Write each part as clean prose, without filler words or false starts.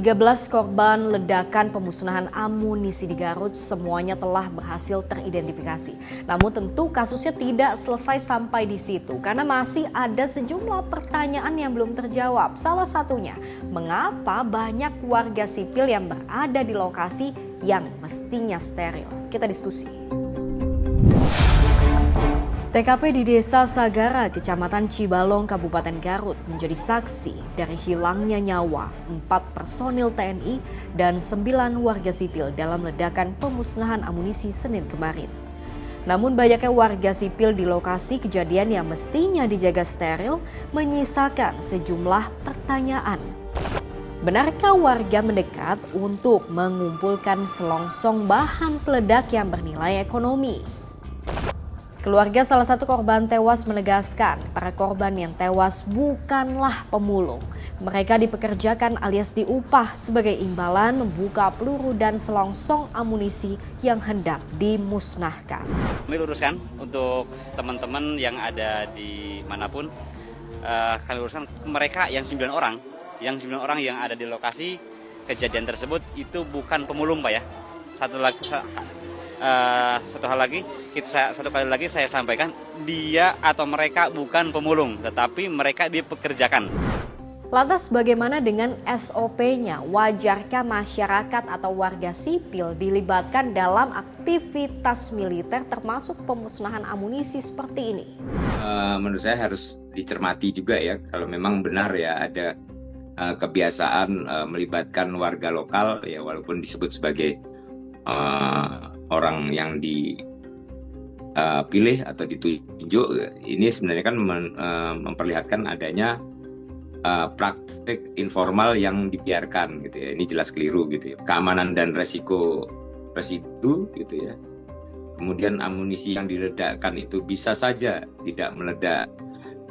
13 korban ledakan pemusnahan amunisi di Garut semuanya telah berhasil teridentifikasi. Namun tentu kasusnya tidak selesai sampai di situ karena masih ada sejumlah pertanyaan yang belum terjawab. Salah satunya, mengapa banyak warga sipil yang berada di lokasi yang mestinya steril? Kita diskusi. TKP di Desa Sagara, Kecamatan Cibalong, Kabupaten Garut menjadi saksi dari hilangnya nyawa 4 personil TNI dan 9 warga sipil dalam ledakan pemusnahan amunisi Senin kemarin. Namun banyaknya warga sipil di lokasi kejadian yang mestinya dijaga steril menyisakan sejumlah pertanyaan. Benarkah warga mendekat untuk mengumpulkan selongsong bahan peledak yang bernilai ekonomi? Keluarga salah satu korban tewas menegaskan para korban yang tewas bukanlah pemulung. Mereka dipekerjakan alias diupah sebagai imbalan membuka peluru dan selongsong amunisi yang hendak dimusnahkan. Kami luruskan untuk teman-teman yang ada di manapun, kami luruskan mereka yang 9 orang. Yang 9 orang yang ada di lokasi kejadian tersebut itu bukan pemulung, Pak ya. Satu kali lagi saya sampaikan, dia atau mereka bukan pemulung, tetapi mereka dipekerjakan. Lantas bagaimana dengan SOP-nya? Wajarkah masyarakat atau warga sipil dilibatkan dalam aktivitas militer termasuk pemusnahan amunisi seperti ini? Menurut saya harus dicermati juga ya, kalau memang benar ya ada kebiasaan melibatkan warga lokal ya, walaupun disebut sebagai orang yang dipilih atau ditunjuk, ini sebenarnya kan memperlihatkan adanya praktik informal yang dibiarkan gitu ya. Ini jelas keliru gitu ya. Keamanan dan resiko residu gitu ya. Kemudian amunisi yang diledakkan itu bisa saja tidak meledak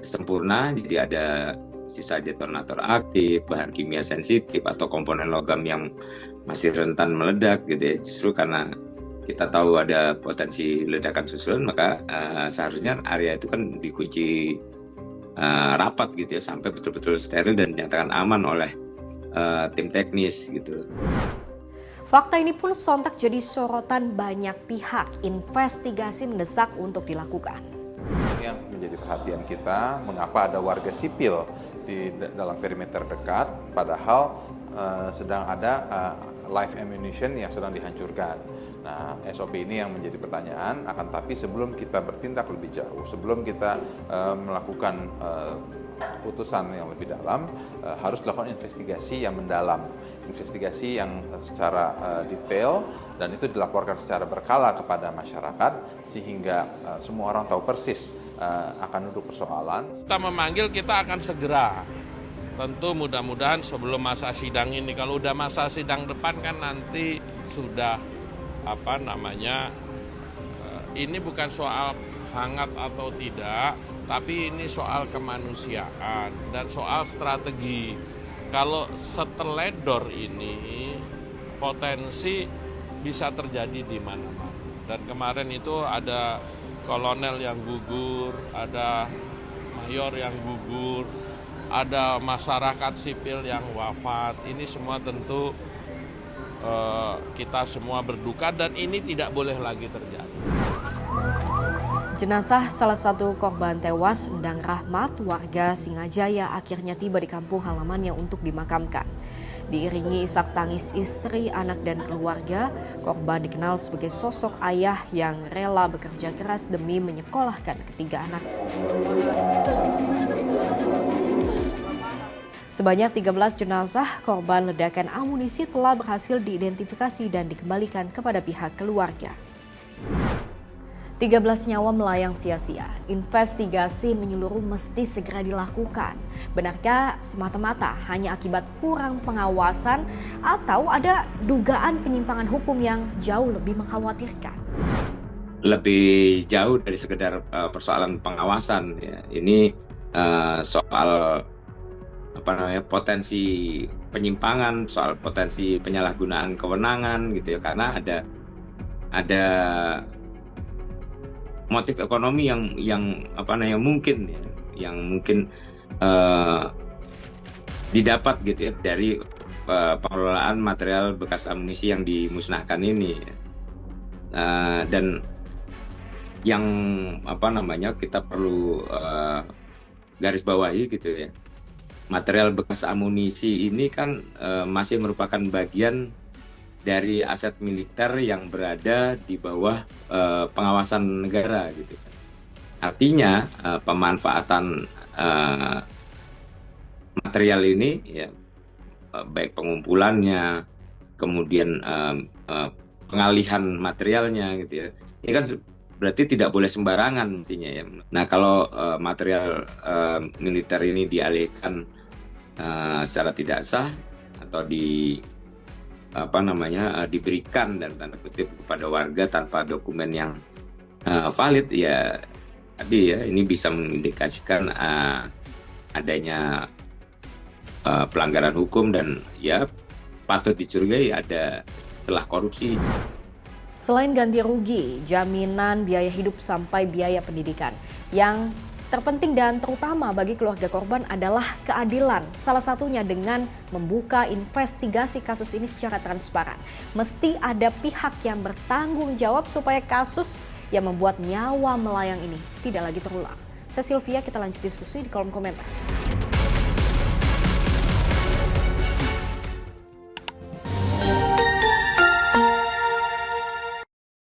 sempurna, jadi ada sisa detonator aktif, bahan kimia sensitif atau komponen logam yang masih rentan meledak gitu ya. Justru karena kita tahu ada potensi ledakan susulan, maka seharusnya area itu kan dikunci rapat gitu ya sampai betul-betul steril dan dinyatakan aman oleh tim teknis gitu. Fakta ini pun sontak jadi sorotan banyak pihak. Investigasi mendesak untuk dilakukan. Yang menjadi perhatian kita, mengapa ada warga sipil di dalam perimeter dekat, padahal sedang ada live ammunition yang sedang dihancurkan. Nah, SOP ini yang menjadi pertanyaan, akan tapi sebelum kita bertindak lebih jauh, sebelum kita melakukan putusan yang lebih dalam, harus dilakukan investigasi yang mendalam, investigasi yang secara detail, dan itu dilaporkan secara berkala kepada masyarakat, sehingga semua orang tahu persis akan duduk persoalan. Kita memanggil, kita akan segera. Tentu mudah-mudahan sebelum masa sidang ini, kalau udah masa sidang depan kan nanti sudah ini bukan soal hangat atau tidak, tapi ini soal kemanusiaan dan soal strategi. Kalau seteledor ini potensi bisa terjadi di mana-mana. Dan kemarin itu ada kolonel yang gugur, ada mayor yang gugur, ada masyarakat sipil yang wafat. Ini semua tentu kita semua berduka dan ini tidak boleh lagi terjadi. Jenazah salah satu korban tewas, Endang Rahmat, warga Singajaya, akhirnya tiba di kampung halamannya untuk dimakamkan. Diiringi isak tangis istri, anak, dan keluarga, korban dikenal sebagai sosok ayah yang rela bekerja keras demi menyekolahkan ketiga anak. Sebanyak 13 jenazah korban ledakan amunisi telah berhasil diidentifikasi dan dikembalikan kepada pihak keluarga. 13 nyawa melayang sia-sia. Investigasi menyeluruh mesti segera dilakukan. Benarkah semata-mata hanya akibat kurang pengawasan atau ada dugaan penyimpangan hukum yang jauh lebih mengkhawatirkan? Lebih jauh dari sekedar persoalan pengawasan ya. Ini soal potensi penyimpangan, soal potensi penyalahgunaan kewenangan gitu ya, karena ada motif ekonomi yang mungkin didapat gitu ya dari pengelolaan material bekas amunisi yang dimusnahkan ini. Dan yang kita perlu garis bawahi gitu ya, material bekas amunisi ini kan masih merupakan bagian dari aset militer yang berada di bawah pengawasan negara gitu. Artinya pemanfaatan material ini ya, baik pengumpulannya, kemudian pengalihan materialnya gitu ya, ini kan berarti tidak boleh sembarangan mestinya ya. Nah kalau material militer ini dialihkan secara tidak sah atau diberikan dan tanda kutip kepada warga tanpa dokumen yang valid, ya tadi ya, ini bisa mengindikasikan adanya pelanggaran hukum dan ya patut dicurigai ada celah korupsi. Selain ganti rugi, jaminan biaya hidup sampai biaya pendidikan, yang terpenting dan terutama bagi keluarga korban adalah keadilan. Salah satunya dengan membuka investigasi kasus ini secara transparan. Mesti ada pihak yang bertanggung jawab supaya kasus yang membuat nyawa melayang ini tidak lagi terulang. Saya Sylvia, kita lanjut diskusi di kolom komentar.